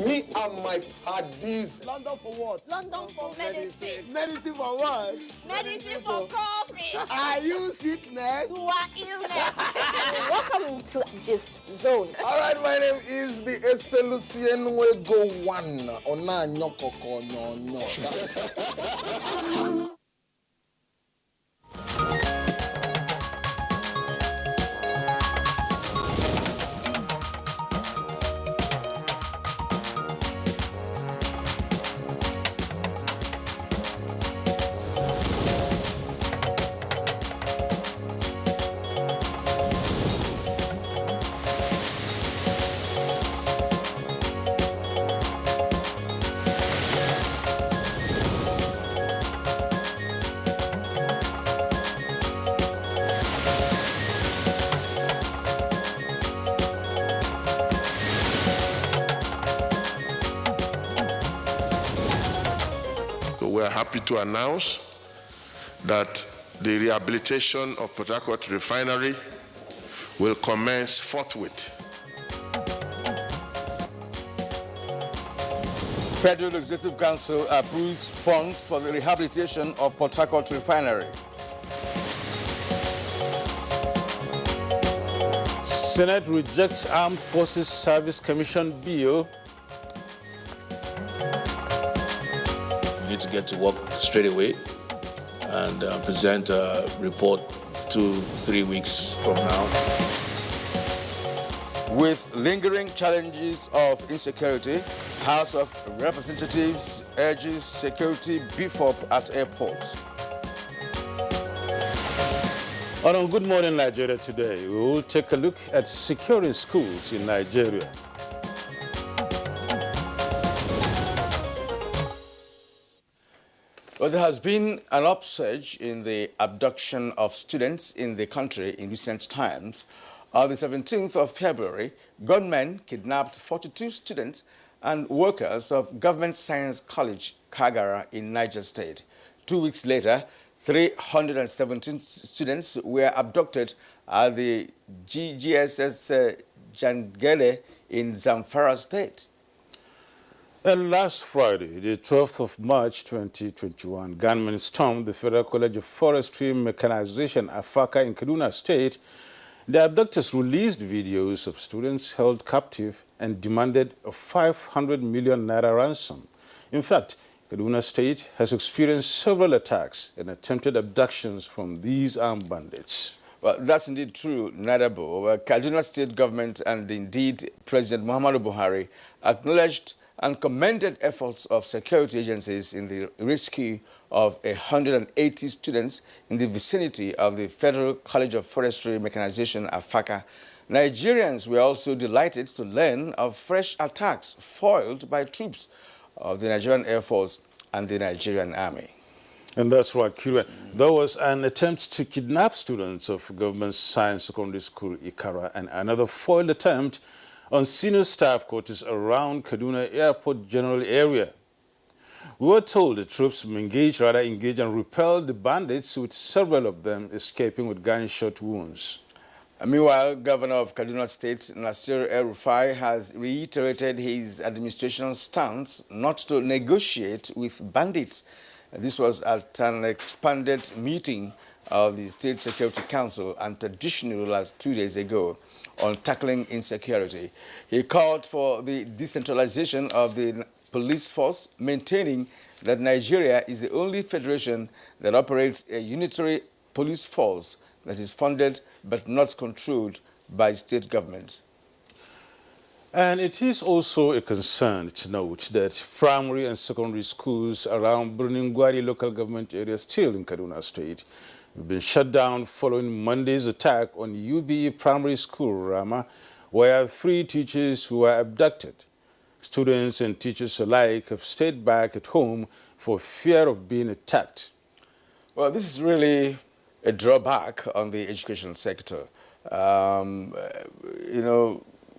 Me and my paddies. London for what? London for medicine. Medicine for what? Medicine for coffee. Are you sickness? To our illness. Welcome to Gist Zone. All right, my name is the Eselucien Wego One. Ona nyokoko nyonyo. We're happy to announce that the rehabilitation of Port Harcourt Refinery will commence forthwith. Federal Executive Council approves funds for the rehabilitation of Port Harcourt Refinery. Senate rejects Armed Forces Service Commission bill. We need to get to work straight away and present a report 2-3 weeks from now. With lingering challenges of insecurity, House of Representatives urges security beef up at airports. On Good Morning Nigeria today, we will take a look at securing schools in Nigeria. Well, there has been an upsurge in the abduction of students in the country in recent times. On the 17th of February, gunmen kidnapped 42 students and workers of Government Science College, Kagara in Niger State. 2 weeks later, 317 students were abducted at the GGSS Jangele in Zamfara State. And last Friday, the 12th of March 2021, gunmen stormed the Federal College of Forestry Mechanization, Afaka in Kaduna State. The abductors released videos of students held captive and demanded a 500 million naira ransom. In fact, Kaduna State has experienced several attacks and attempted abductions from these armed bandits. Well, that's indeed true, Nadabo. Kaduna State government and indeed President Muhammadu Buhari acknowledged and commended efforts of security agencies in the rescue of 180 students in the vicinity of the Federal College of Forestry Mechanization, Afaka. Nigerians were also delighted to learn of fresh attacks foiled by troops of the Nigerian Air Force and the Nigerian Army. And that's right, Kira. There was an attempt to kidnap students of Government Science Secondary School, Ikara, and another foiled attempt on senior staff quarters around Kaduna Airport General area. We were told the troops engaged and repelled the bandits, with several of them escaping with gunshot wounds. Meanwhile, Governor of Kaduna State, Nasir El-Rufai, has reiterated his administration's stance not to negotiate with bandits. This was at an expanded meeting of the State Security Council and traditional last 2 days ago on tackling insecurity. He called for the decentralization of the police force, maintaining that Nigeria is the only federation that operates a unitary police force that is funded but not controlled by state government. And it is also a concern to note that primary and secondary schools around Bruningwari local government area, still in Kaduna State, have been shut down following Monday's attack on UBE Primary School, Rama, where 3 teachers who were abducted. Students and teachers alike have stayed back at home for fear of being attacked. Well, this is really a drawback on the education sector.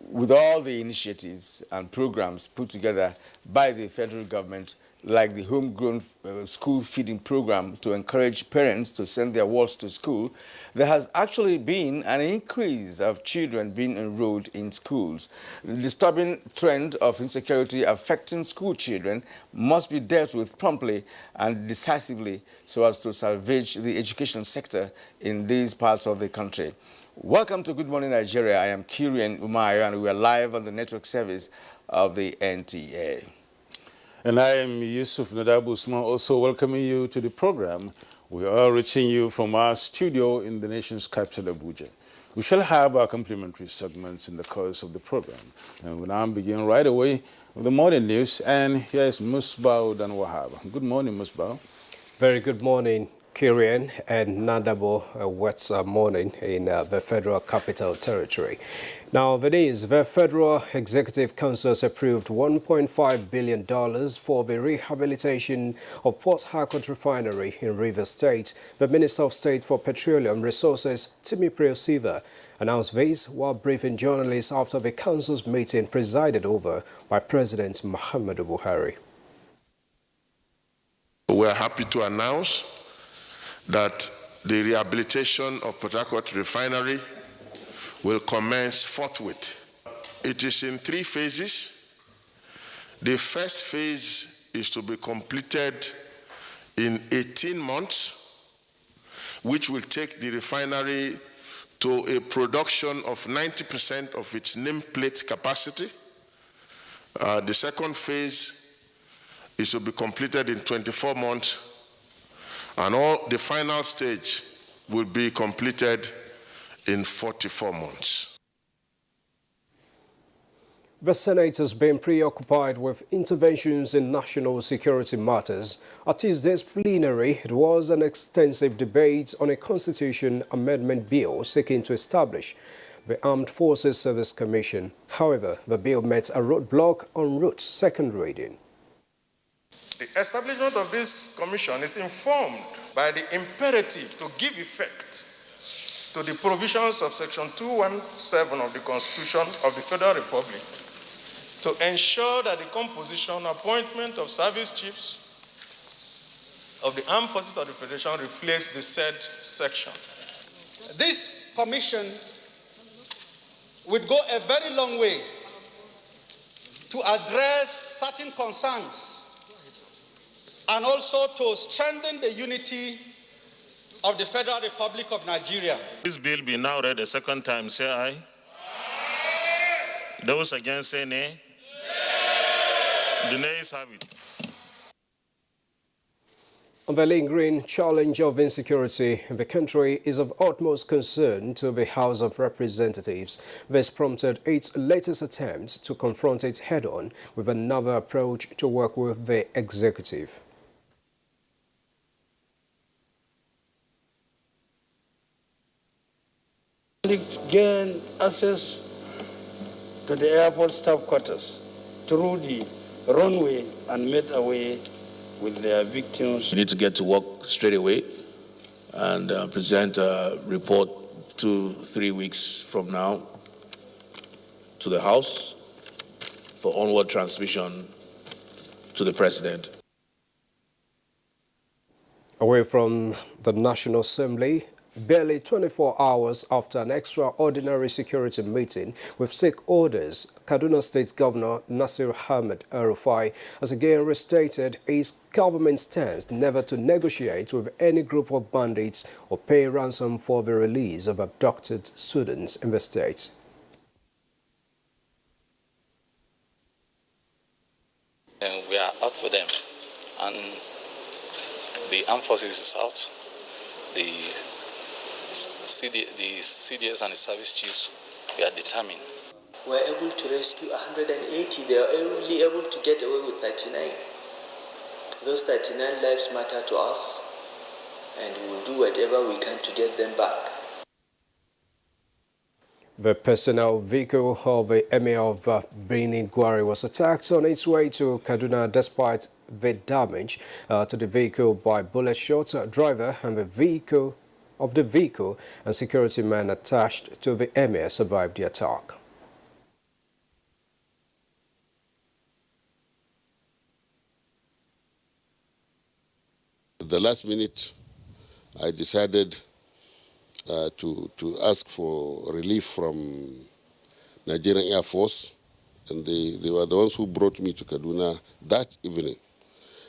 With all the initiatives and programs put together by the federal government like the homegrown school feeding program to encourage parents to send their wards to school, there has actually been an increase of children being enrolled in schools. The disturbing trend of insecurity affecting school children must be dealt with promptly and decisively so as to salvage the education sector in these parts of the country. Welcome to Good Morning Nigeria. I am Kirian Umayo and we are live on the network service of the NTA. And I am Yusuf Nadabu Usman, also welcoming you to the program. We are reaching you from our studio in the nation's capital, Abuja. We shall have our complimentary segments in the course of the program. And we'll now begin right away with the morning news. And here's Musbao Dan Wahab. Good morning, Musbao. Very good morning, Kirian and Nadabo. What's morning in the Federal Capital Territory. Now, the Federal Executive Council has approved $1.5 billion for the rehabilitation of Port Harcourt Refinery in Rivers State. The Minister of State for Petroleum Resources, Timi Preosiva, announced this while briefing journalists after the Council's meeting presided over by President Muhammadu Buhari. We are happy to announce that the rehabilitation of Port Harcourt Refinery will commence forthwith. It is in 3 phases. The first phase is to be completed in 18 months, which will take the refinery to a production of 90% of its nameplate capacity. The second phase is to be completed in 24 months, and the final stage will be completed in 44 months. The Senate has been preoccupied with interventions in national security matters. At Tuesday's plenary, it was an extensive debate on a constitution amendment bill seeking to establish the Armed Forces Service Commission. However, the bill met a roadblock en route second reading. The establishment of this commission is informed by the imperative to give effect to the provisions of Section 217 of the Constitution of the Federal Republic to ensure that the composition, appointment of service chiefs of the Armed Forces of the Federation reflects the said section. This commission would go a very long way to address certain concerns and also to strengthen the unity of the Federal Republic of Nigeria. This bill be now read a second time. Say aye. Aye. Those against say nay. Nay. The nays have it. The lingering challenge of insecurity in the country is of utmost concern to the House of Representatives. This prompted its latest attempt to confront it head-on with another approach to work with the executive. Gain access to the airport staff quarters through the runway and made away with their victims. We need to get to work straight away and present a report 2-3 weeks from now to the House for onward transmission to the President. Away from the National Assembly, barely 24 hours after an extraordinary security meeting with stakeholders, Kaduna State Governor Nasir Ahmed El-Rufai has again restated his government stance never to negotiate with any group of bandits or pay ransom for the release of abducted students in the state. And we are out for them, and the armed forces is out. The CDS and the service chiefs, we are determined. We are able to rescue 180. They are only able to get away with 39. Those 39 lives matter to us, and we will do whatever we can to get them back. The personnel vehicle of the Emir of Benin Gwari was attacked on its way to Kaduna despite the damage to the vehicle by bullet shots. Driver and the vehicle and security men attached to the Emir survived the attack. the last minute, I decided to ask for relief from Nigerian Air Force, and they were the ones who brought me to Kaduna that evening.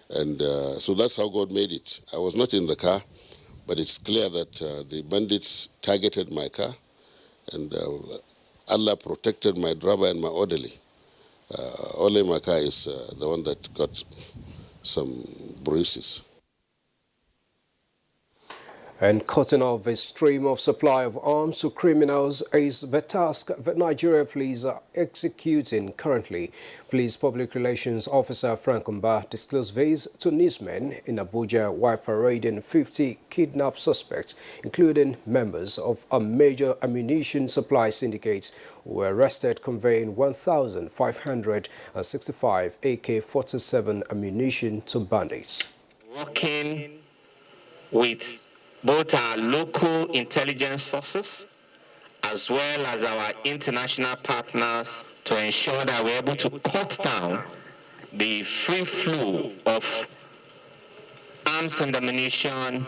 And so that's how God made it. I was not in the car, but it's clear that the bandits targeted my car, and Allah protected my driver and my orderly. Only my car is the one that got some bruises. And cutting off the stream of supply of arms to criminals is the task that Nigeria police are executing currently. Police Public Relations Officer Frank Mba disclosed this to newsmen in Abuja while parading 50 kidnapped suspects, including members of a major ammunition supply syndicate, who were arrested conveying 1,565 AK-47 ammunition to bandits. Working with both our local intelligence sources as well as our international partners to ensure that we're able to cut down the free flow of arms and ammunition.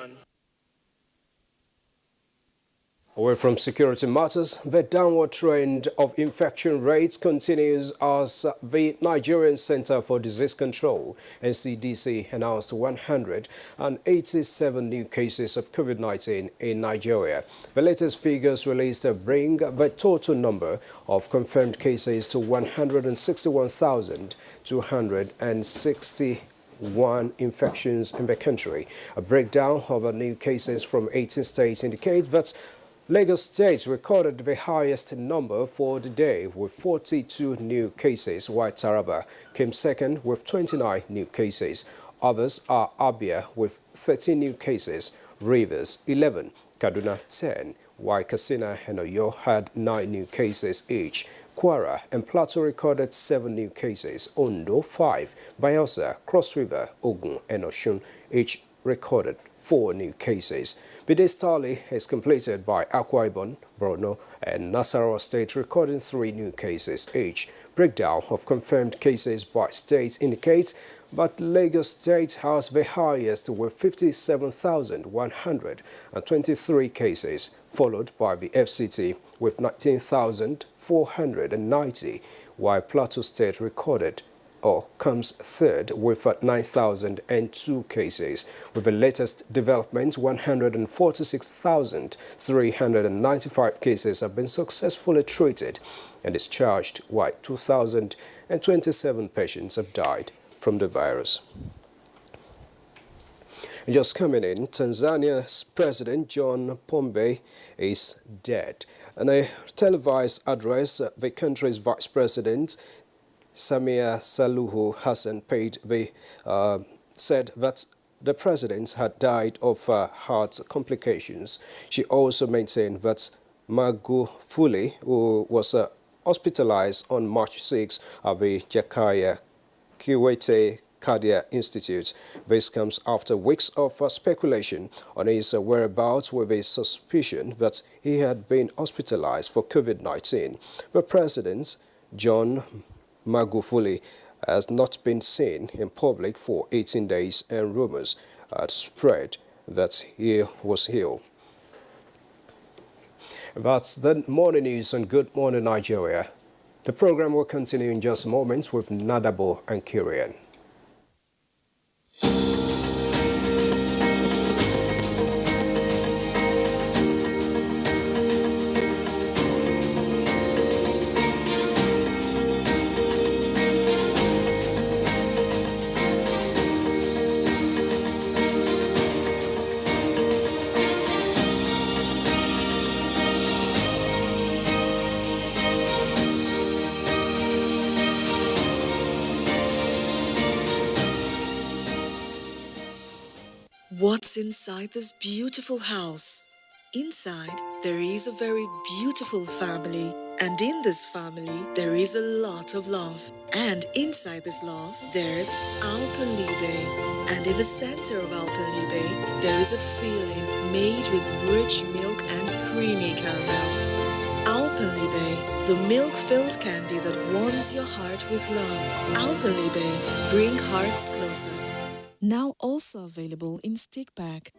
Away from security matters, the downward trend of infection rates continues as the Nigerian Center for Disease Control, NCDC, announced 187 new cases of COVID-19 in Nigeria. The latest figures released bring the total number of confirmed cases to 161,261 infections in the country. A breakdown of the new cases from 18 states indicates that Lagos State recorded the highest number for the day with 42 new cases, while Taraba came second with 29 new cases. Others are Abia with 13 new cases, Rivers 11, Kaduna 10, while Katsina and Oyo had 9 new cases each. Kwara and Plateau recorded 7 new cases, Ondo 5, Bayelsa, Cross River, Ogun and Osun each recorded 4 new cases. The day's tally is completed by Akwa Ibom, Borno and Nasarawa State recording 3 new cases each. Breakdown of confirmed cases by state indicates that Lagos State has the highest with 57,123 cases, followed by the FCT with 19,490, while Plateau State recorded or comes third with 9,002 cases. With the latest development, 146,395 cases have been successfully treated and discharged, while 2,027 patients have died from the virus. And just coming in, Tanzania's President John Pombe is dead. In a televised address, the country's Vice President Samia Suluhu Hassan said that the president had died of heart complications. She also maintained that Magufuli, who was hospitalized on March 6 at the Jakaya Kikwete Cardiac Institute. This comes after weeks of speculation on his whereabouts, with a suspicion that he had been hospitalized for COVID-19. The president, John Magufuli, has not been seen in public for 18 days, and rumors had spread that he was ill. That's the morning news on Good Morning Nigeria. The program will continue in just moments with Nadabo and Kirian. What's inside this beautiful house? Inside, there is a very beautiful family. And in this family, there is a lot of love. And inside this love, there's Alpalibe. And in the center of Alpalibe, there is a feeling made with rich milk and creamy caramel. Alpalibe, the milk-filled candy that warms your heart with love. Alpalibe, bring hearts closer. now also available in stick pack.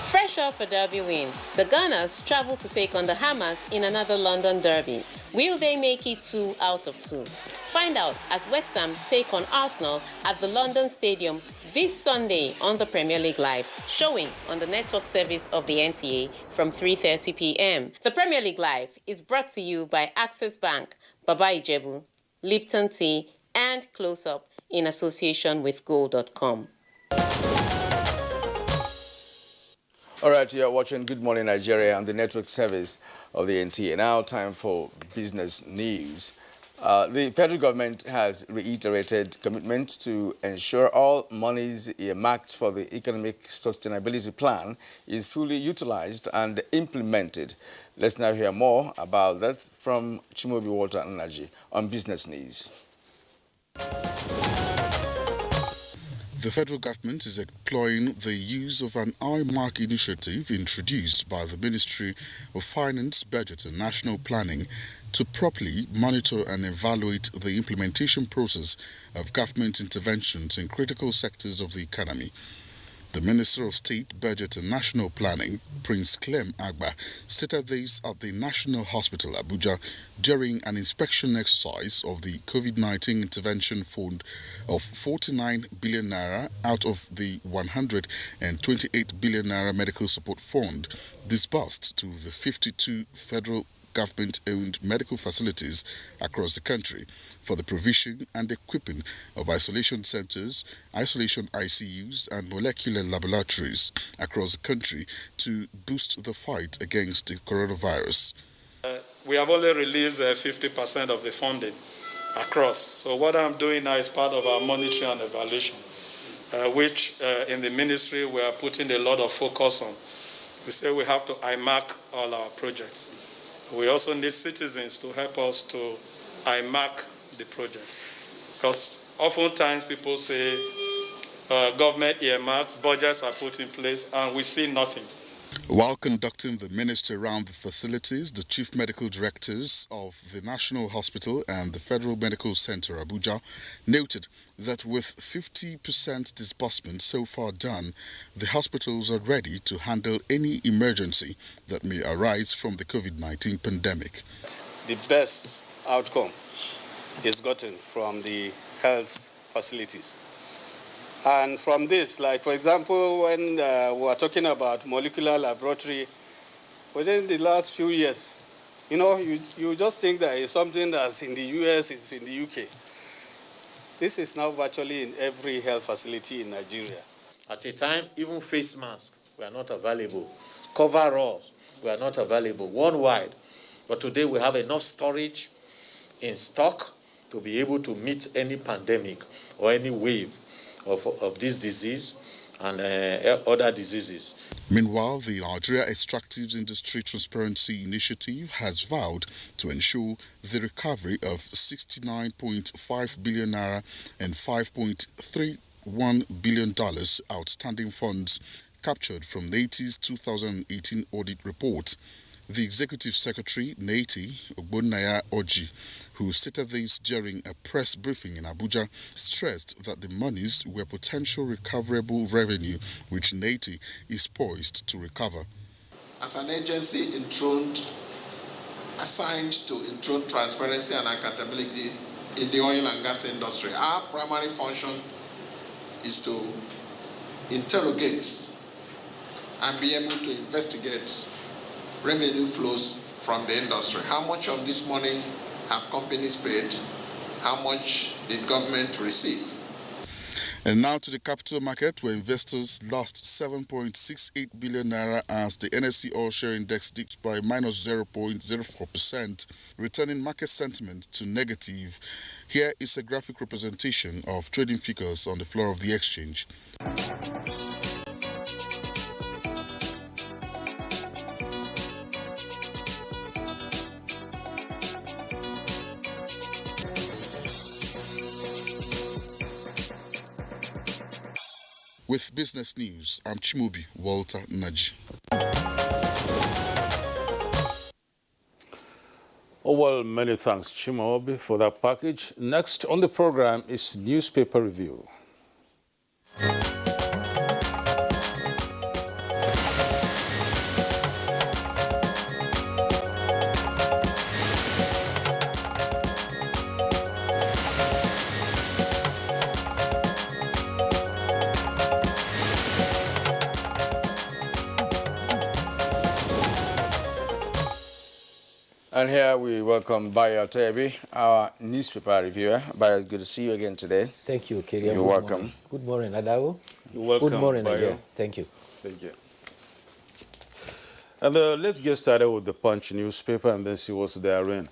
Fresh off a derby win, the Gunners travel to take on the Hammers in another London derby. Will they make it 2 out of 2? Find out as West Ham take on Arsenal at the London Stadium this Sunday on the Premier League Live, showing on the network service of the NTA from 3:30 p.m. The Premier League Live is brought to you by Access Bank, Baba Ijebu, Lipton Tea, and Close Up in association with Gold.com. All right, you're watching Good Morning Nigeria on the network service of the NTA. Now, time for business news. The federal government has reiterated commitment to ensure all monies earmarked for the Economic Sustainability Plan is fully utilized and implemented. Let's now hear more about that from Chimobi Water and Energy on Business News. The federal government is employing the use of an I-Mark initiative introduced by the Ministry of Finance, Budget and National Planning to properly monitor and evaluate the implementation process of government interventions in critical sectors of the economy. The Minister of State, Budget and National Planning, Prince Clem Agba, stated this at the National Hospital, Abuja, during an inspection exercise of the COVID-19 Intervention Fund of 49 billion naira out of the 128 billion naira Medical Support Fund disbursed to the 52 federal government-owned medical facilities across the country for the provision and equipping of isolation centers, isolation ICUs, and molecular laboratories across the country to boost the fight against the coronavirus. We have only released 50% of the funding across. So what I'm doing now is part of our monitoring and evaluation, which in the ministry we are putting a lot of focus on. We say we have to IMARC all our projects. We also need citizens to help us to IMARC the projects. Because oftentimes people say government earmarks, budgets are put in place, and we see nothing. While conducting the ministry around the facilities, the chief medical directors of the National Hospital and the Federal Medical Center, Abuja, noted that with 50% disbursement so far done, the hospitals are ready to handle any emergency that may arise from the COVID-19 pandemic. The best outcome is gotten from the health facilities. And from this, like for example, when we are talking about molecular laboratory, within the last few years, you just think that it's something that's in the US, it's in the UK. This is now virtually in every health facility in Nigeria. At a time, even face masks were not available. Coveralls were not available worldwide. But today we have enough storage in stock to be able to meet any pandemic or any wave of this disease and other diseases. Meanwhile, the Nigeria Extractives Industry Transparency Initiative has vowed to ensure the recovery of 69.5 billion naira and $5.31 billion outstanding funds captured from NATI's 2018 audit report. The Executive Secretary, NATI, Ogbonnaya Oji, who stated this during a press briefing in Abuja, stressed that the monies were potential recoverable revenue which NATI is poised to recover. As an agency assigned to enthrone transparency and accountability in the oil and gas industry. Our primary function is to interrogate and be able to investigate revenue flows from the industry. How much of this money have companies paid? How much did government receive? And now to the capital market, where investors lost 7.68 billion naira as the NSE All Share Index dipped by minus 0.04%, returning market sentiment to negative. Here is a graphic representation of trading figures on the floor of the exchange. With business news, I'm Chimubi Walter Naji. Oh, well, many thanks, Chimubi, for that package. Next on the program is newspaper review. And here we welcome Bayo Tebi, our newspaper reviewer. Bayo, it's good to see you again today. Thank you, Keria. You're welcome. Good morning, Adago. You're welcome. Good morning, Bayo. Nigeria. Thank you. Thank you. And let's get started with the Punch newspaper and then see what's therein.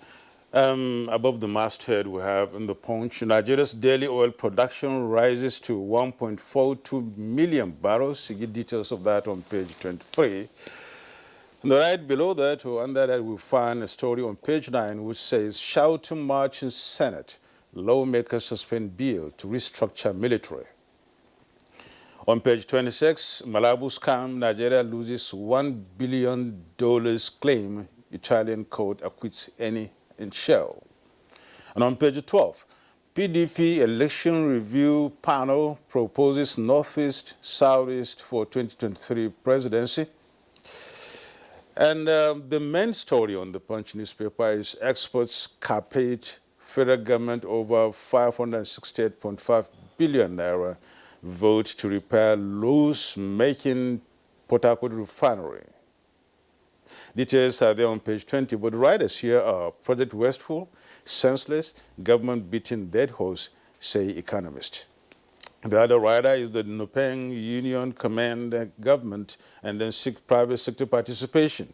Above the masthead we have in the Punch, Nigeria's daily oil production rises to 1.42 million barrels. You get details of that on page 23. And right below that, or under that, we find a story on page 9 which says, shouting march in Senate, lawmakers suspend bill to restructure military. On page 26, Malabu scam, Nigeria loses $1 billion claim, Italian court acquits any in Shell. And on page 12, PDP election review panel proposes Northeast, Southeast for 2023 presidency. And the main story on the Punch newspaper is experts capate federal government over 568.5 billion naira vote to repair loss-making Port Harcourt refinery. Details are there on page 20, but the writers here are Project Westfall, senseless, government beating dead horse, say economists. The other writer is the Nupeng Union Command government and then private sector participation.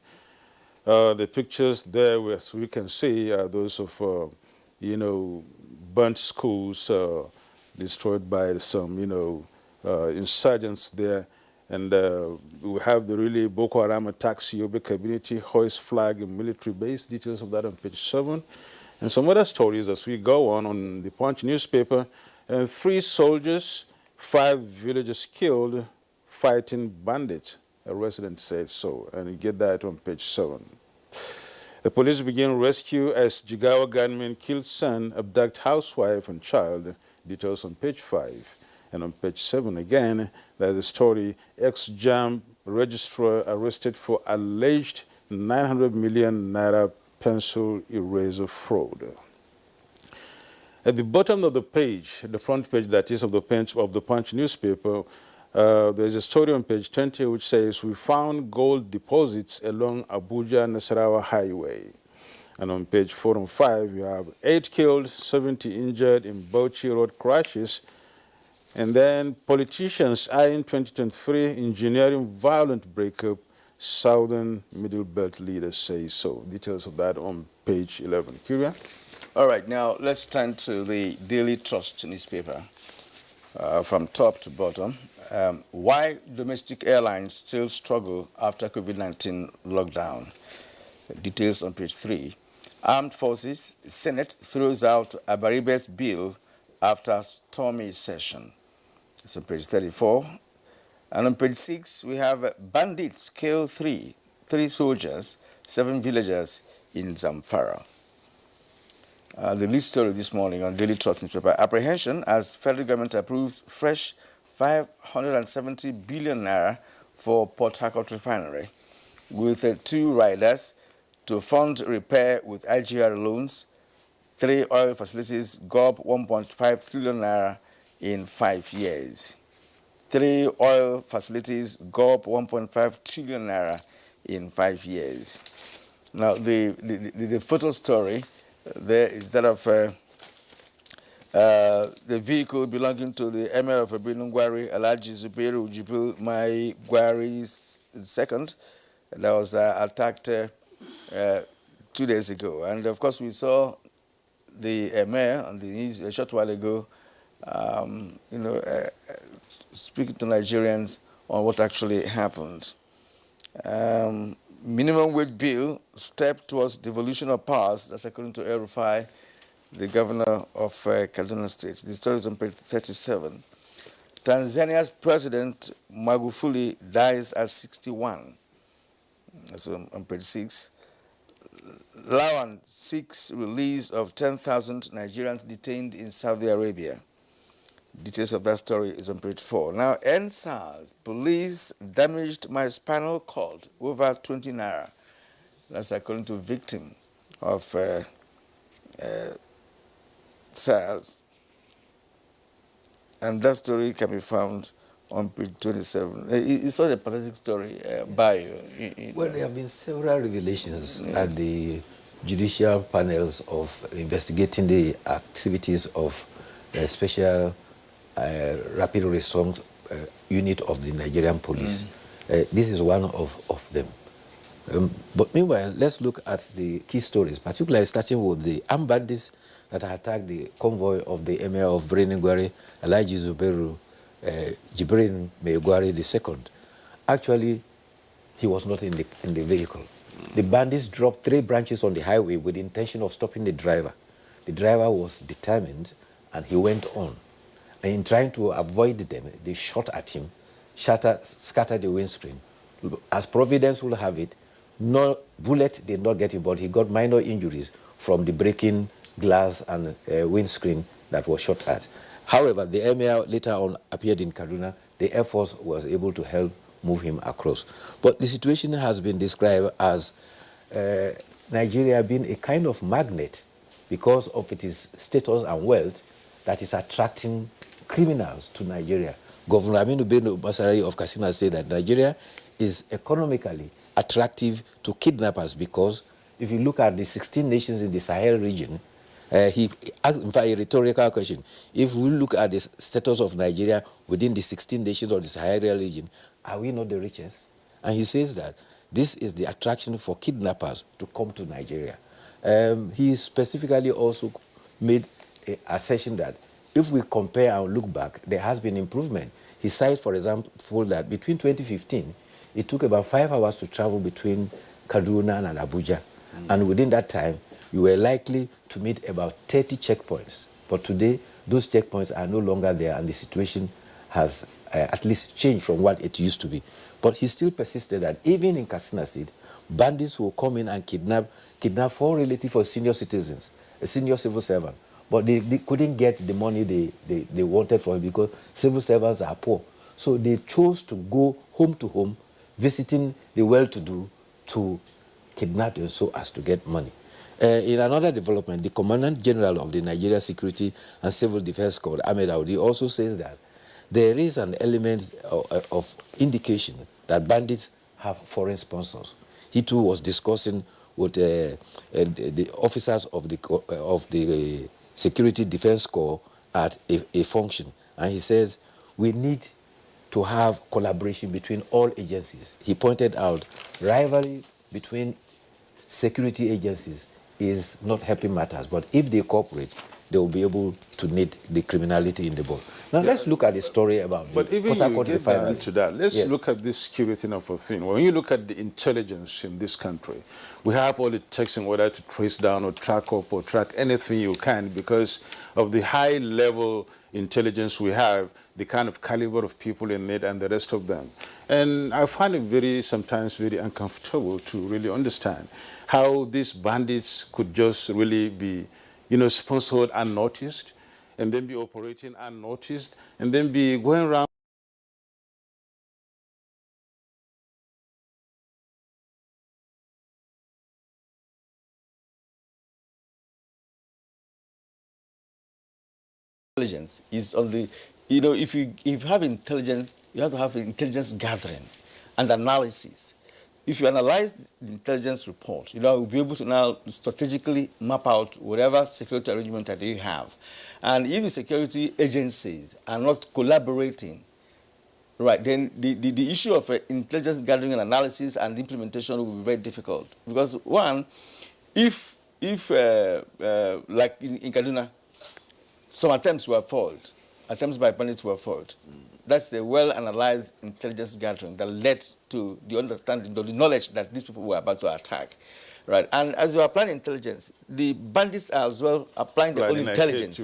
The pictures there, as we can see, are those of, burnt schools destroyed by some, insurgents there. And we have the really Boko Haram attacks, Yobe community, hoist flag and military base. Details of that on page 7. And some other stories as we go on the Punch newspaper. 3 soldiers, 5 villagers killed fighting bandits, a resident said so, and you get that on page 7. The police begin rescue as Jigawa gunmen killed son, abduct housewife and child, details on page 5. And on page 7 again, there's a story, ex-JAM registrar arrested for alleged 900 million naira pencil eraser fraud. At the bottom of the page, the front page that is of the Punch newspaper, there's a story on page 20 which says, we found gold deposits along Abuja-Nasarawa highway. And on page 4 and 5, you have 8 killed, 70 injured in Bauchi road crashes. And then politicians eyeing 2023 engineering violent breakup, Southern Middle Belt leaders say so. Details of that on page 11. Kyria? All right, now let's turn to the Daily Trust newspaper from top to bottom. Why domestic airlines still struggle after COVID-19 lockdown. Details on page 3. Armed Forces, Senate throws out Abaribe's bill after stormy session. It's on page 34. And on page 6, we have bandits kill 3 soldiers, 7 villagers in Zamfara. The lead story this morning on Daily Trust newspaper, apprehension as federal government approves fresh 570 billion naira for Port Harcourt refinery, with 2 riders to fund repair with IGR loans, 3 oil facilities go up 1.5 trillion naira in 5 years. 3 oil facilities go up 1.5 trillion naira in 5 years. Now, the photo story there is that of the vehicle belonging to the Emir of Gwari, Alhaji Zubairu Jibril Mai Gwari II, that was attacked 2 days ago. And of course, we saw the Emir on the news a short while ago, speaking to Nigerians on what actually happened. Minimum wage bill step towards devolution of powers, that's according to El-Rufai, the governor of Kaduna State. The story is on page 37. Tanzania's president Magufuli dies at 61. That's on page 6. Lawan seeks release of 10,000 Nigerians detained in Saudi Arabia. Details of that story is on page 4. Now, NSAS, police damaged my spinal cord, over 20 naira. That's according to victim of SARS. And that story can be found on page 27. It's not a pathetic story by you. Well, there have been several revelations at the judicial panels of investigating the activities of special rapid response unit of the Nigerian police. This is one of them. But meanwhile, let's look at the key stories, particularly starting with the armed bandits that attacked the convoy of the Emir of Gwari, Alhaji Zubairu Jibril Gwari II. Actually, he was not in the vehicle. The bandits dropped 3 branches on the highway with the intention of stopping the driver. The driver was determined and he went on. And in trying to avoid them, they shot at him, scattered the windscreen. As Providence will have it, no bullet did not get him, but he got minor injuries from the breaking glass and windscreen that was shot at. However, the Emir later on appeared in Kaduna. The Air Force was able to help move him across. But the situation has been described as Nigeria being a kind of magnet because of its status and wealth that is attracting criminals to Nigeria. Governor Aminu Bello Masari of Katsina said that Nigeria is economically attractive to kidnappers because if you look at the 16 nations in the Sahel region, he asked, in fact, a rhetorical question. If we look at the status of Nigeria within the 16 nations of the Sahel region, are we not the richest? And he says that this is the attraction for kidnappers to come to Nigeria. He specifically also made an assertion that if we compare and look back, there has been improvement. He cited, for example, that between 2015, it took about 5 hours to travel between Kaduna and Abuja. And within that time, you were likely to meet about 30 checkpoints. But today, those checkpoints are no longer there, and the situation has at least changed from what it used to be. But he still persisted that even in Katsina State, bandits will come in and kidnap 4 relatives of senior citizens, a senior civil servant. But they couldn't get the money they wanted from him because civil servants are poor. So they chose to go home to home, visiting the well-to-do to kidnap them so as to get money. In another development, the Commandant General of the Nigeria Security and Civil Defense Corps, Ahmed Audi, also says that there is an element of indication that bandits have foreign sponsors. He too was discussing with the officers of the Security Defense Corps at a function, and he says we need to have collaboration between all agencies. He pointed out rivalry between security agencies is not helping matters, but if they cooperate, they will be able to nip the criminality in the bud. Now let's look at the story about But even you get back into that, let's look at this security of a thing. When you look at the intelligence in this country, we have all it takes in order to trace down or track up or track anything you can because of the high level intelligence we have, the kind of caliber of people in it and the rest of them. And I find it sometimes very uncomfortable to really understand how these bandits could just really be, sponsored unnoticed, and then be operating unnoticed, and then be going around intelligence is on the, if you have intelligence, you have to have intelligence gathering and analysis. If you analyze the intelligence report, you'll be able to now strategically map out whatever security arrangement that you have. And if the security agencies are not collaborating, right, then the issue of intelligence gathering and analysis and implementation will be very difficult. Because one, if like in Kaduna, some attempts were foiled, attempts by bandits were foiled. That's a well-analyzed intelligence gathering that led to the understanding, the knowledge that these people were about to attack, right? And as you apply intelligence, the bandits are as well applying their own intelligence.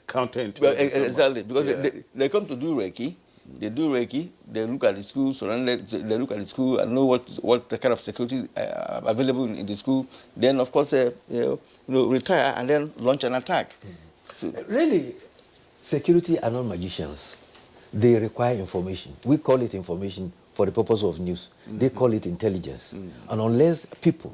Counterintelligence. Well, exactly, because they come to do recce. They do recce. They look at the school, surrounded. They look at the school and know what the kind of security available in the school. Then, of course, retire and then launch an attack. So, really, security are not magicians. They require information. We call it information for the purpose of news. They call it intelligence. And unless people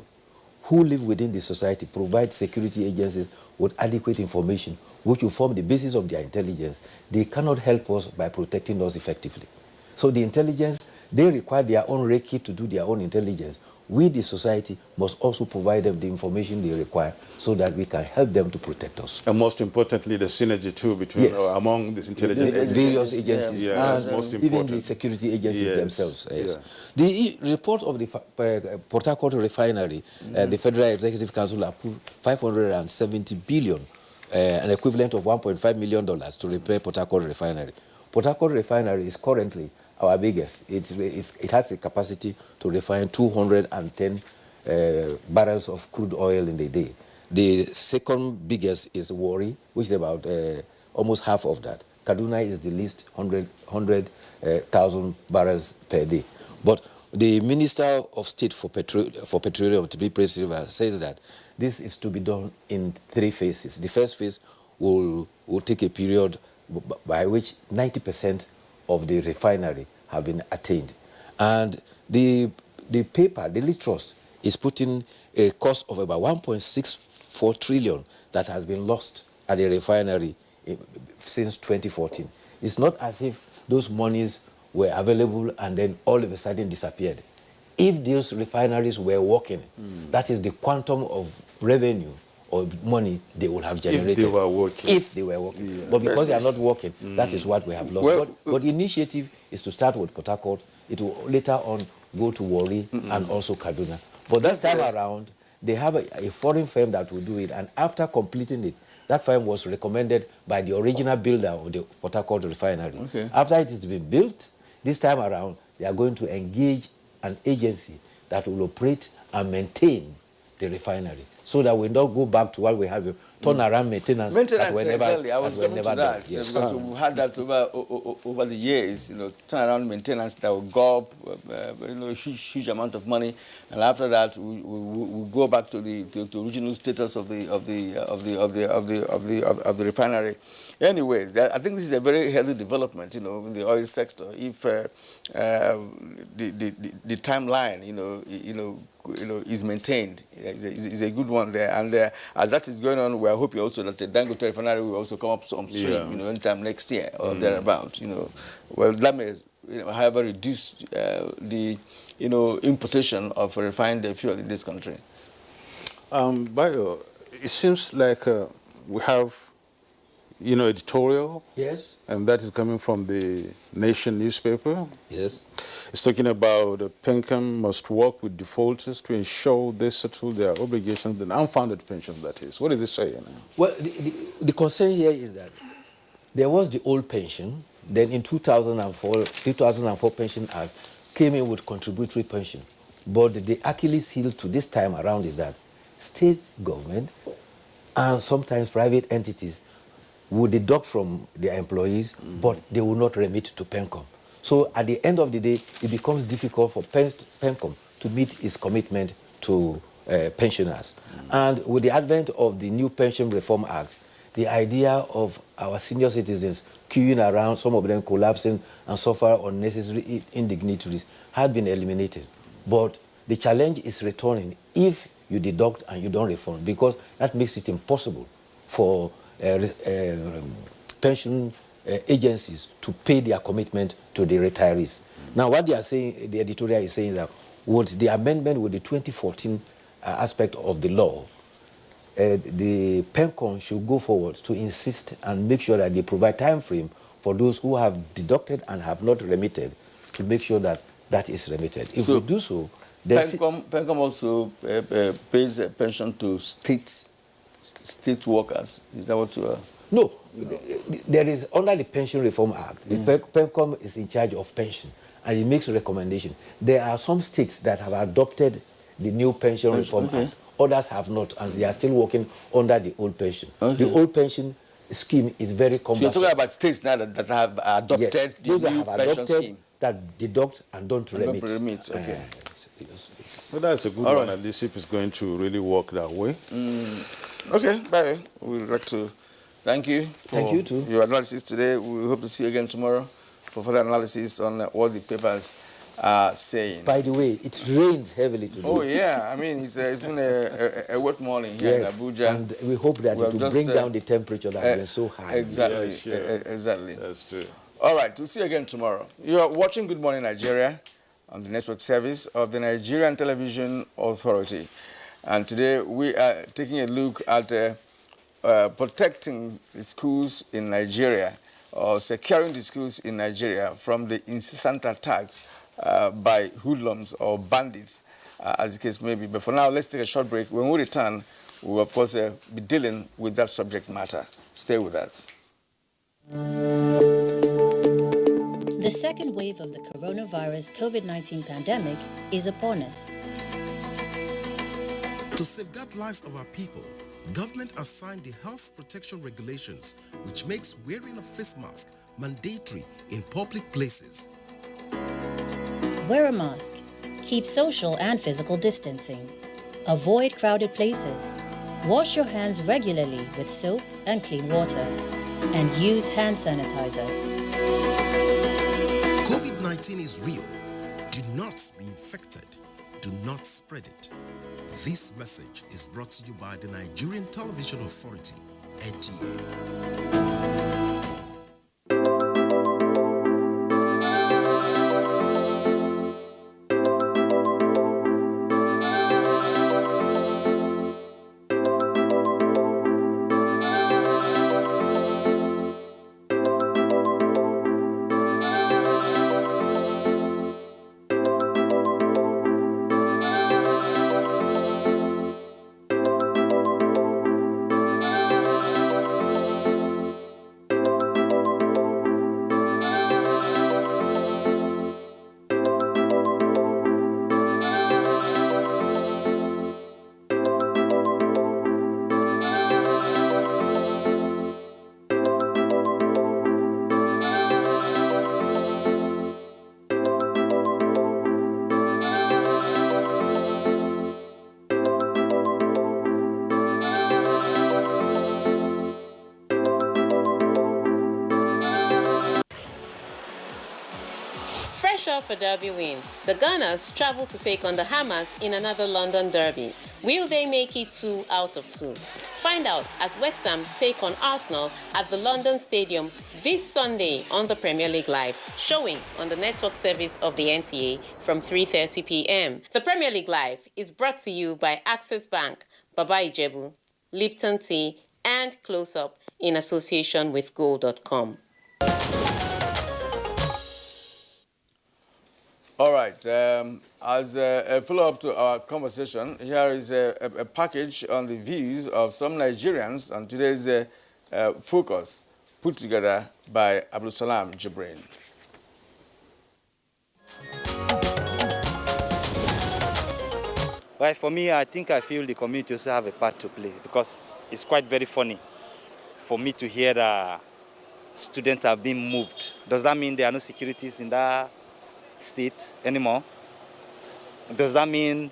who live within the society provide security agencies with adequate information, which will form the basis of their intelligence, they cannot help us by protecting us effectively. So the intelligence, they require their own recce to do their own intelligence. We, the society, must also provide them the information they require so that we can help them to protect us. And most importantly, the synergy too between among these intelligence various agencies and most even the security agencies themselves. Yes. The report of the Port Harcourt refinery, the Federal Executive Council approved 570 billion, an equivalent of $1.5 million to repair Port Harcourt refinery. Port Harcourt refinery is currently our biggest. It has the capacity to refine 210 barrels of crude oil in a day. The second biggest is Warri, which is about almost half of that. Kaduna is the least, 100,000 barrels per day. But the Minister of State for Petroleum, to be precise, says that this is to be done in 3 phases. The first phase will take a period by which 90% of the refinery have been attained. And the paper, the lead trust, is putting a cost of about 1.64 trillion that has been lost at the refinery since 2014. It's not as if those monies were available and then all of a sudden disappeared. If those refineries were working, that is the quantum of revenue or money they would have generated. If they were working. If they were working. Yeah. But because they are not working, that is what we have lost. Well, but the initiative is to start with Port Harcourt. It will later on go to Warri and also Kaduna. But this time around, they have a foreign firm that will do it. And after completing it, that firm was recommended by the original builder of the Port Harcourt refinery. Okay. After it has been built, this time around, they are going to engage an agency that will operate and maintain the refinery, so that we don't go back to what we have, turnaround maintenance. Exactly. I was coming to that. Yes. Because we've had that over the years, turnaround maintenance that will go up, huge amount of money, and after that we go back to the original status of the refinery. Anyway, I think this is a very healthy development, in the oil sector. If the timeline, is maintained, is a good one there. And as that is going on, we are hoping also that the Dangote refinery will also come up on stream, anytime next year or thereabout. Well, that may, however, reduce the, importation of refined fuel in this country. Bayo, it seems like we have, editorial. Yes. And that is coming from the Nation newspaper. Yes. It's talking about PENCAM must work with defaulters to ensure they settle their obligations, the unfounded pensions, that is. What is it saying? Well, the concern here is that there was the old pension, then in 2004 Pension Act came in with contributory pension. But the Achilles heel to this time around is that state government and sometimes private entities will deduct from their employees, but they will not remit to PENCAM. So at the end of the day, it becomes difficult for PENCAM to meet its commitment to pensioners. And with the advent of the new Pension Reform Act, the idea of our senior citizens queuing around, some of them collapsing and suffer unnecessary indignities, had been eliminated. But the challenge is returning if you deduct and you don't refund, because that makes it impossible for pension agencies to pay their commitment to the retirees. Now, what they are saying, the editorial is saying that with the amendment with the 2014 aspect of the law, the PENCOM should go forward to insist and make sure that they provide time frame for those who have deducted and have not remitted to make sure that that is remitted. If we do so, then PENCOM also pays a pension to state workers. Is that what you are? No. There is, under the Pension Reform Act, the PENCOM is in charge of pension and it makes a recommendation. There are some states that have adopted the new Pension Reform Act. Others have not, and they are still working under the old pension. The old pension scheme is very cumbersome. So you're talking about states now that have adopted the new pension scheme. That deduct and don't remit. Okay. Well, that's a good one, at least if it's going to really work that way. Okay, bye. We'd like to thank you for your analysis today. We hope to see you again tomorrow for further analysis on what the papers are saying. By the way, it rained heavily today. Oh, yeah. I mean, it's been a wet morning here in Abuja. And we hope that it will bring down the temperature that has been so high. Exactly. Exactly. That's true. All right, we'll see you again tomorrow. You are watching Good Morning Nigeria on the network service of the Nigerian Television Authority. And today we are taking a look at protecting the schools in Nigeria, or securing the schools in Nigeria from the incessant attacks by hoodlums or bandits, as the case may be. But for now, let's take a short break. When we return, we will, of course, be dealing with that subject matter. Stay with us. The second wave of the coronavirus COVID-19 pandemic is upon us. To safeguard lives of our people, government has signed the Health Protection Regulations, which makes wearing a face mask mandatory in public places. Wear a mask. Keep social and physical distancing. Avoid crowded places. Wash your hands regularly with soap and clean water. And use hand sanitizer. COVID-19 is real. Do not be infected. Do not spread it. This message is brought to you by the Nigerian Television Authority, NTA. For Derby win. The Gunners travel to take on the Hammers in another London derby. Will they make it 2 out of 2? Find out as West Ham take on Arsenal at the London Stadium this Sunday on the Premier League Live, showing on the network service of the NTA from 3:30 p.m. The Premier League Live is brought to you by Access Bank, Baba Ijebu, Lipton Tea, and Close Up in association with Gold.com. All right, as a follow-up to our conversation, here is a package on the views of some Nigerians on today's focus, put together by Abdul Salam Jibrin. Well, for me, I feel the community also have a part to play, because it's quite very funny for me to hear that students are being moved. Does that mean there are no securities in that state anymore? Does that mean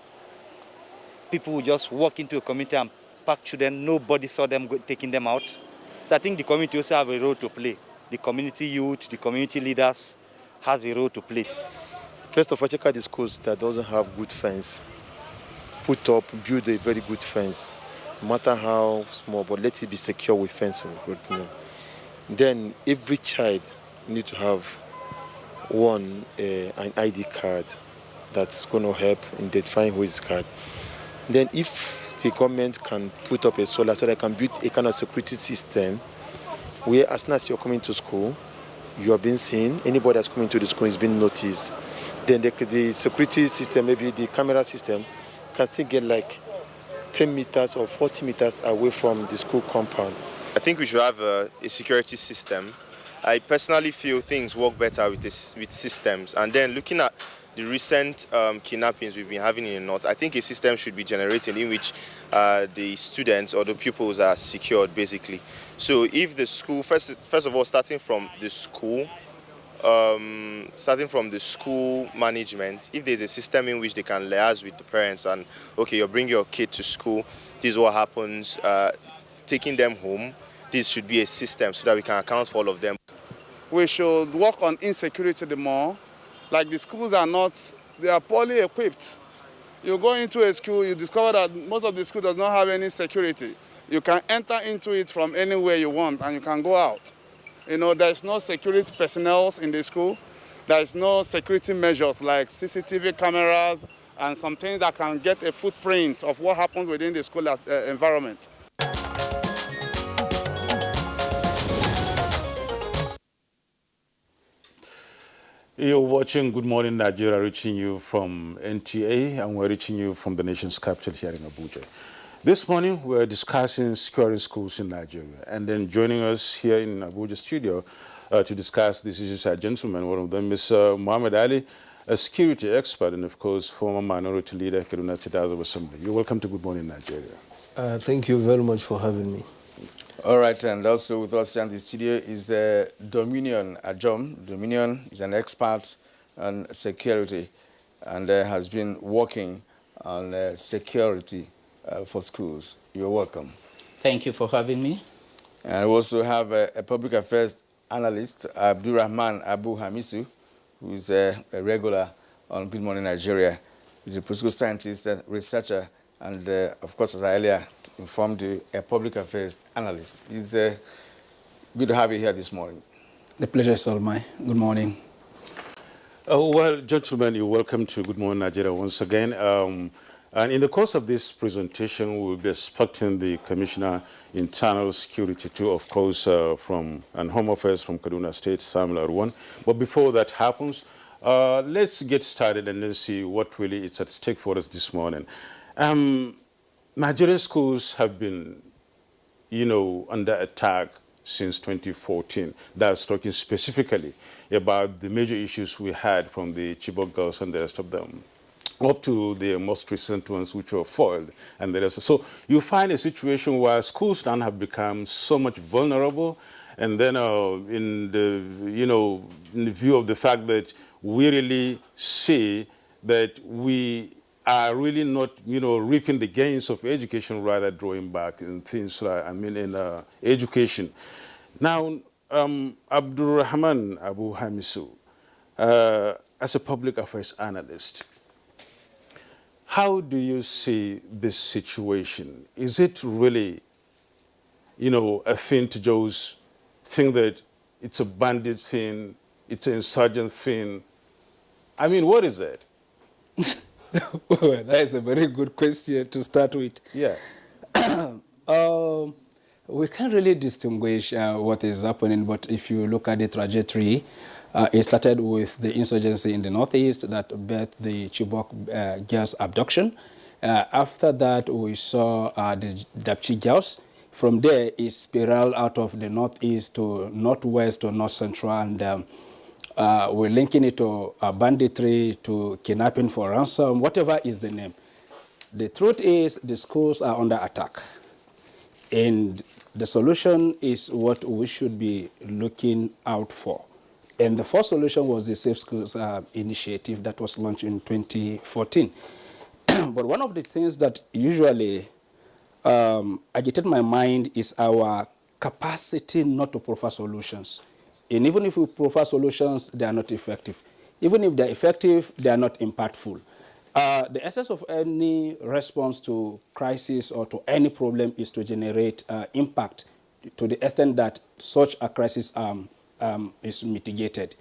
people will just walk into a community and pack children, nobody saw them taking them out? So I think the community also have a role to play. The community youth, the community leaders has a role to play. First of all, check out the schools that doesn't have good fence. Put up, build a very good fence, no matter how small, but let it be secure with fencing. Then every child need to have one an ID card that's going to help in identifying who is card. Then if the government can put up a solar so they can build a kind of security system where as soon as you're coming to school, you are being seen, anybody that's coming to the school is being noticed. Then the security system, maybe the camera system, can still get like 10 meters or 40 meters away from the school compound. I think we should have a security system. I personally feel things work better with systems. And then looking at the recent kidnappings we've been having in the north, I think a system should be generated in which the students or the pupils are secured, basically. So if the school, first of all, starting from the school management, if there's a system in which they can liaise with the parents and, okay, you bring your kid to school, this is what happens, taking them home, this should be a system so that we can account for all of them. We should work on insecurity the more. Like the schools are not, they are poorly equipped. You go into a school, you discover that most of the school does not have any security. You can enter into it from anywhere you want and you can go out. You know, there's no security personnel in the school. There's no security measures like CCTV cameras and some things that can get a footprint of what happens within the school environment. You're watching Good Morning Nigeria, reaching you from NTA, and we're reaching you from the nation's capital here in Abuja. This morning, we're discussing securing schools in Nigeria. And then joining us here in Abuja studio to discuss these issues are gentlemen. One of them is Muhammad Ali, a security expert, and of course, former minority leader, Kaduna State House of Assembly. You're welcome to Good Morning Nigeria. Thank you very much for having me. All right, and also with us here in the studio is Dominion Ajom. Dominion is an expert on security and has been working on security for schools. You're welcome. Thank you for having me. And we also have a public affairs analyst, Abdulrahman Abu Hamisu, who is a regular on Good Morning Nigeria. He's a political scientist, researcher, and of course, as I earlier informed you, a public affairs analyst. It's good to have you here this morning. The pleasure is all mine. Good morning. Well, gentlemen, you're welcome to Good Morning Nigeria once again. And in the course of this presentation, we'll be expecting the Commissioner Internal Security too, of course, and Home Affairs from Kaduna State, Samuel Arwan. But before that happens, let's get started and then see what really is at stake for us this morning. Nigerian schools have been, under attack since 2014. That's talking specifically about the major issues we had from the Chibok girls and the rest of them, up to the most recent ones which were foiled and the rest. So you find a situation where schools now have become so much vulnerable, and then in the view of the fact that we really see that we are really not, reaping the gains of education, rather drawing back in things like, in education. Now, Abdulrahman Abu Hamisu, as a public affairs analyst, how do you see this situation? Is it really, a thing to just think that it's a bandit thing, it's an insurgent thing? What is that? Well, that is a very good question to start with. Yeah. We can't really distinguish what is happening, but if you look at the trajectory, it started with the insurgency in the northeast that birthed the Chibok girls' abduction. After that, we saw the Dapchi girls. From there, it spiraled out of the northeast to northwest to north central, and we're linking it to banditry, to kidnapping for ransom, whatever is the name. The truth is the schools are under attack. And the solution is what we should be looking out for. And the first solution was the Safe Schools initiative that was launched in 2014. But one of the things that usually agitates my mind is our capacity not to provide solutions. And even if we provide solutions, they are not effective. Even if they're effective, they are not impactful. The essence of any response to crisis or to any problem is to generate impact to the extent that such a crisis is mitigated.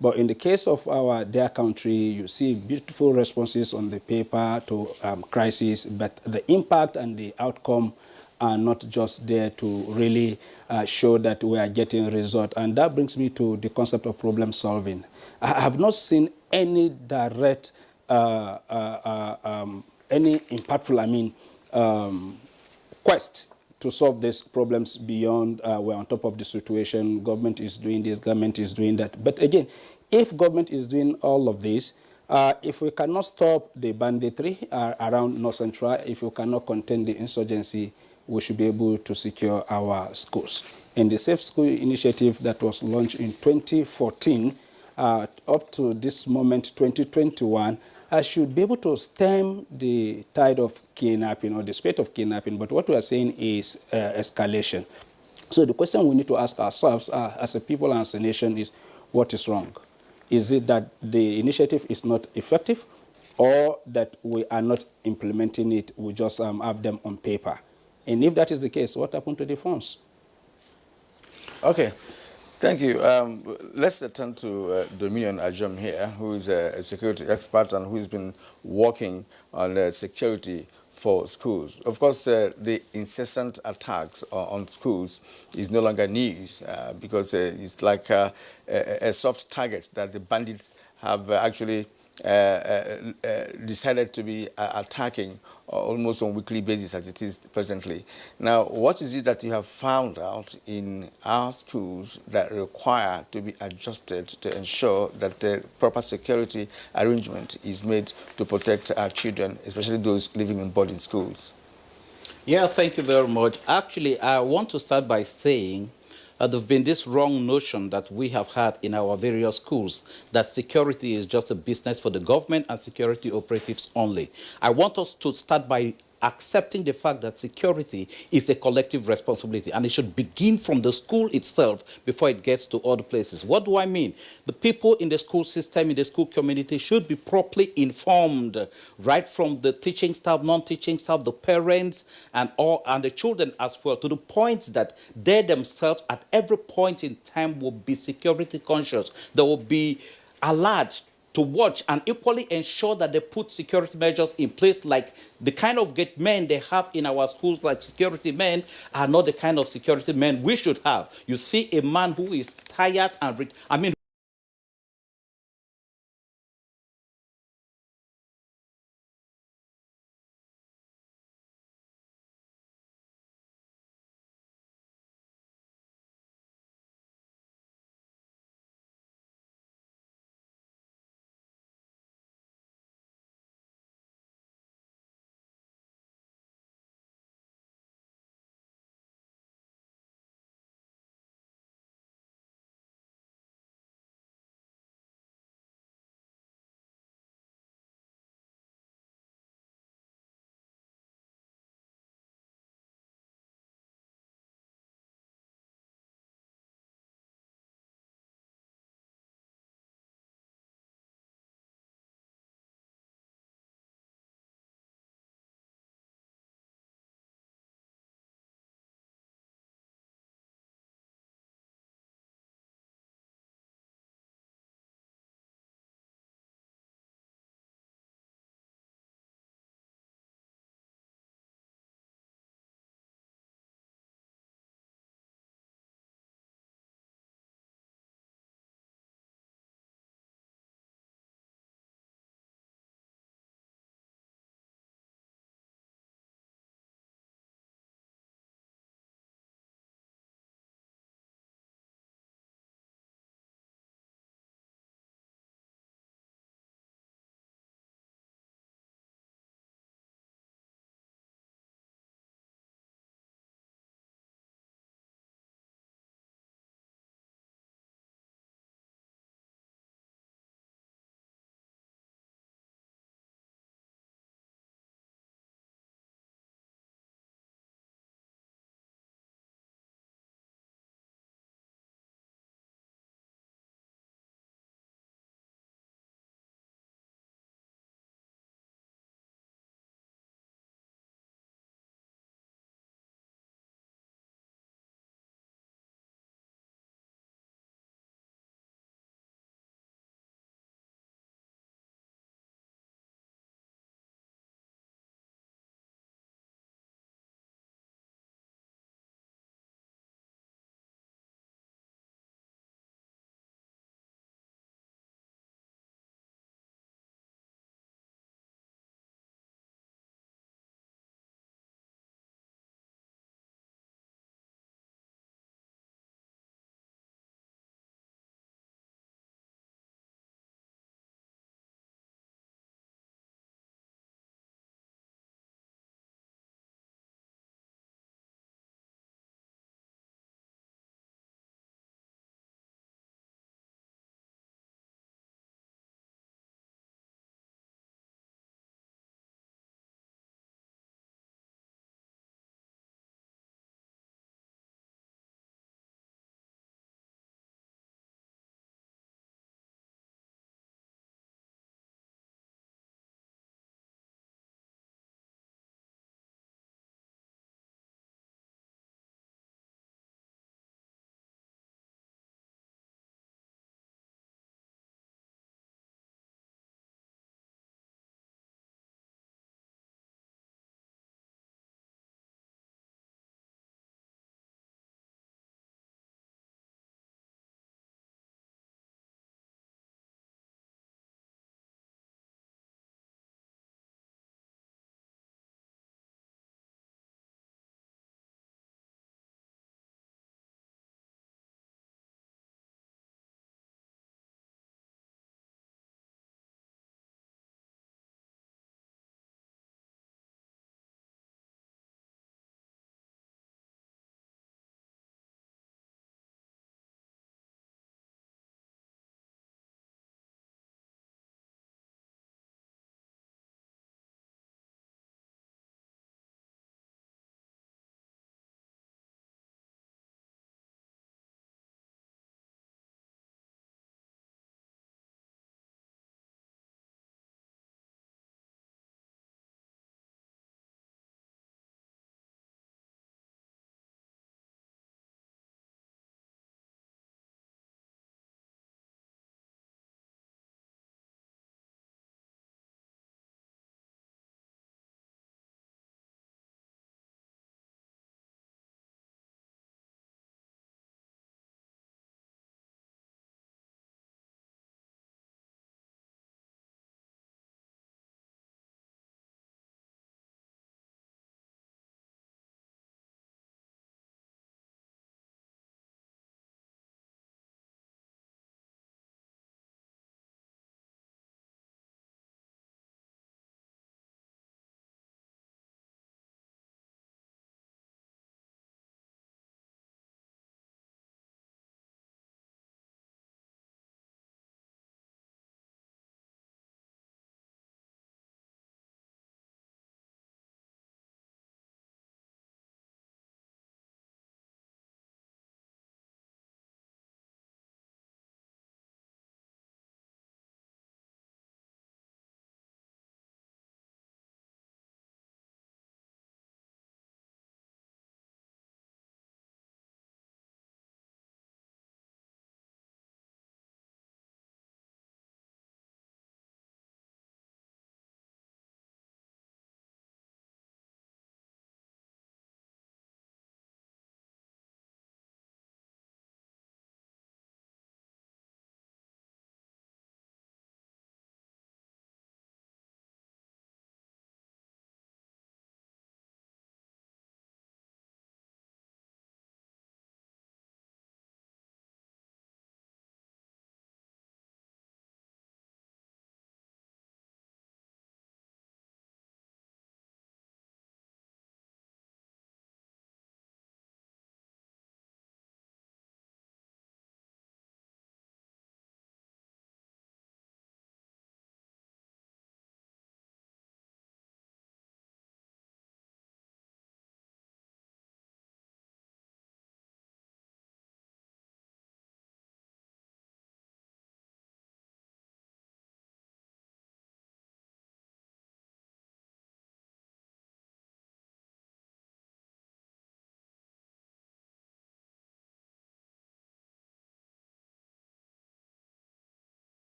But in the case of our dear country, you see beautiful responses on the paper to crisis, but the impact and the outcome are not just there to really show that we are getting result. And that brings me to the concept of problem solving. I have not seen any direct, any impactful, quest to solve these problems beyond we're on top of the situation, government is doing this, government is doing that. But again, if government is doing all of this, if we cannot stop the banditry around North Central, if we cannot contain the insurgency, we should be able to secure our schools. And the Safe School Initiative that was launched in 2014, up to this moment, 2021, should be able to stem the tide of kidnapping or the spate of kidnapping. But what we are saying is escalation. So the question we need to ask ourselves as a people and as a nation is, what is wrong? Is it that the initiative is not effective, or that we are not implementing it, we just have them on paper? And if that is the case, what happened to the funds? Okay. Thank you. Let's turn to Dominion Ajom here, who is a security expert and who has been working on security for schools. Of course, the incessant attacks on schools is no longer news because it's like a soft target that the bandits have actually decided to be attacking almost on a weekly basis as it is presently. Now, what is it that you have found out in our schools that require to be adjusted to ensure that the proper security arrangement is made to protect our children, especially those living in boarding schools? Yeah, thank you very much. Actually, I want to start by saying there's been this wrong notion that we have had in our various schools that security is just a business for the government and security operatives only. I want us to start by accepting the fact that security is a collective responsibility, and it should begin from the school itself before it gets to other places. What do I mean? The people in the school system, in the school community, should be properly informed, right from the teaching staff, non-teaching staff, the parents, and the children as well, to the point that they themselves at every point in time will be security conscious. They will be alert to watch and equally ensure that they put security measures in place, like the kind of gate men they have in our schools, like security men, are not the kind of security men we should have. You see a man who is tired and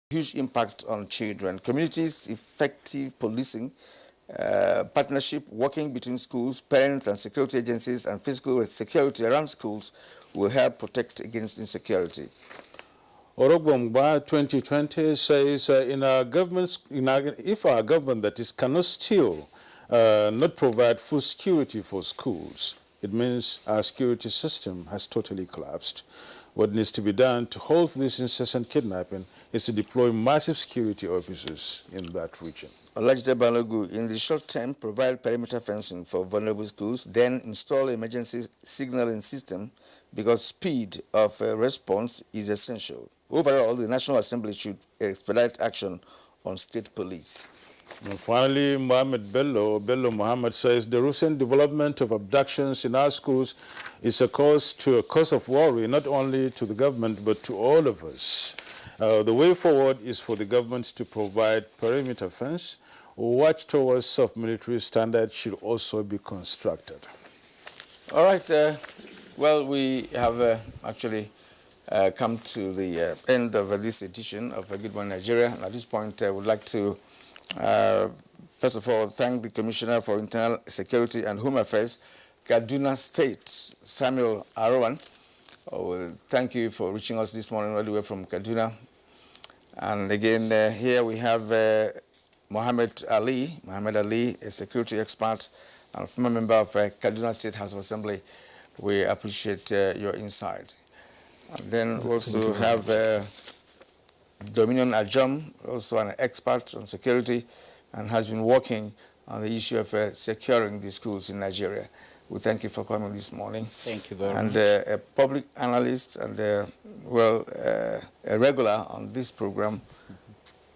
huge impact on children. Communities, effective policing, partnership working between schools, parents and security agencies, and physical security around schools will help protect against insecurity. Orogbongba 2020 says if our government, that is, cannot still not provide full security for schools, it means our security system has totally collapsed. What needs to be done to halt this incessant kidnapping is to deploy massive security officers in that region. Olajide Balogu, in the short term, provide perimeter fencing for vulnerable schools, then install emergency signaling system because speed of response is essential. Overall, the National Assembly should expedite action on state police. And finally, Bello Muhammad says the recent development of abductions in our schools is a cause of worry, not only to the government, but to all of us. The way forward is for the government to provide perimeter fence. Watchtowers of military standards should also be constructed. All right. Well, we have actually come to the end of this edition of Good Morning Nigeria. At this point, I would like to first of all thank the Commissioner for Internal Security and Home Affairs, Kaduna State, Samuel Arawan. Thank you for reaching us this morning all the way from Kaduna. And again, here we have Mohammed Ali, a security expert and former member of Kaduna State House of Assembly. We appreciate your insight. And then we also have Dominion Ajom, also an expert on security, and has been working on the issue of securing the schools in Nigeria. We thank you for coming this morning. Thank you very much. And a public analyst and, a regular on this program,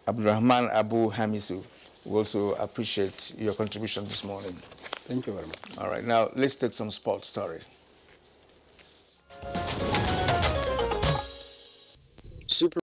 Abdurrahman Abu Hamisu. We also appreciate your contribution this morning. Thank you very much. All right, now let's take some sports story.